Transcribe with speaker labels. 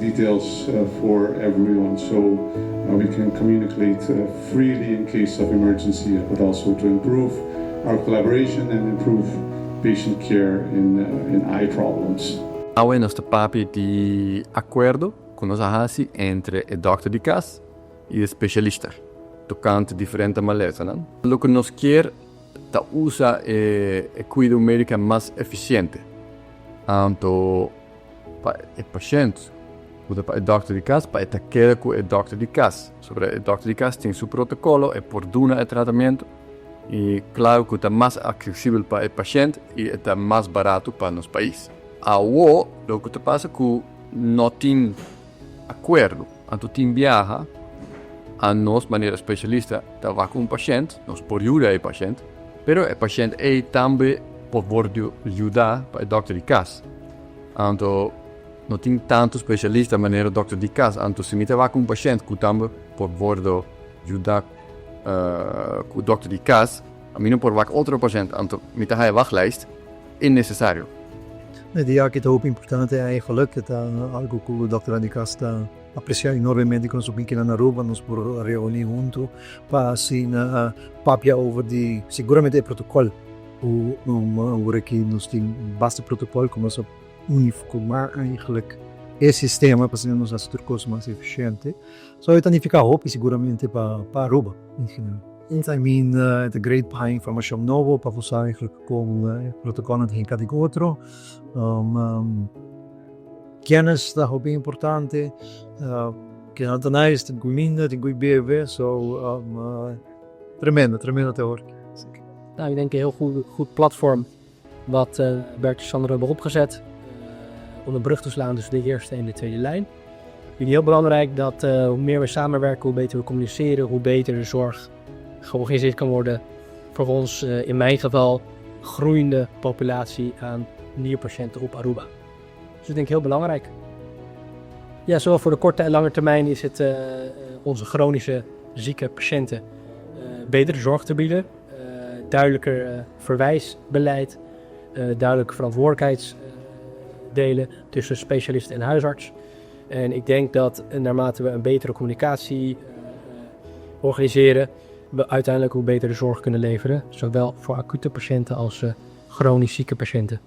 Speaker 1: details for everyone, so we can communicate freely in case of emergency, but also to improve our collaboration and improve patient care in eye problems.
Speaker 2: Ahora nós papi de acordo com nós hasi entre o doctor de casa e o especialista, tocante diferente maneiras, não? O que nós quer ta usa o cuidado médico mais eficiente, tanto para o paciente, como para o doctor de casa, para estar queda com o doctor de casa. Sobre o doctor de casa tem seu protocolo e por duna o tratamento e claro que está mais acessível para o paciente e está mais barato para nosso país. Agora, o que passa é que não tem acordo, então tem viaja a nós maneira especialista da com o paciente, nós por ajudar o paciente, mas o paciente também pode ajudar para o doctor de casa. Então, não tem tanto especialista maneira doctor de casa, então se me vai com o paciente que também pode ajudar com o doctor de casa, a mim não pode vai outro paciente, então me está a wachtlijst é necessário.
Speaker 3: Ja, que é muito importante eigenlijk, é algo que o Dr. de Casta aprecia enormemente quando subimos na Aruba, nos por reunir junto, para assim, papia over de, seguramente o protocolo, o que nós temos bastante protocolo, como nós uniformar eigenlijk o sistema para ser nos estruturas mais eficiente. Só eu também ficar hope seguramente para Aruba, em geral. I mean, het is great para informação nova, para você eigenlijk com protocolo de cada outro. Kennis dat is importante. Que não tem nada, tem goeie tem goeie BV, so tremendo te horen.
Speaker 4: Nou, ik denk een heel goed platform wat Bert en Sander hebben opgezet om een brug te slaan tussen de eerste en de tweede lijn. Ik vind het heel belangrijk dat hoe meer we samenwerken, hoe beter we communiceren, hoe beter de zorg georganiseerd kan worden voor ons, in mijn geval, groeiende populatie aan nierpatiënten op Aruba. Dus dat denk ik heel belangrijk. Ja, zowel voor de korte en lange termijn is het onze chronische zieke patiënten betere zorg te bieden. Duidelijker verwijsbeleid, duidelijke verantwoordelijkheidsdelen tussen specialist en huisarts. En ik denk dat naarmate we een betere communicatie organiseren, we uiteindelijk hoe beter de zorg kunnen leveren. Zowel voor acute patiënten als chronisch zieke patiënten.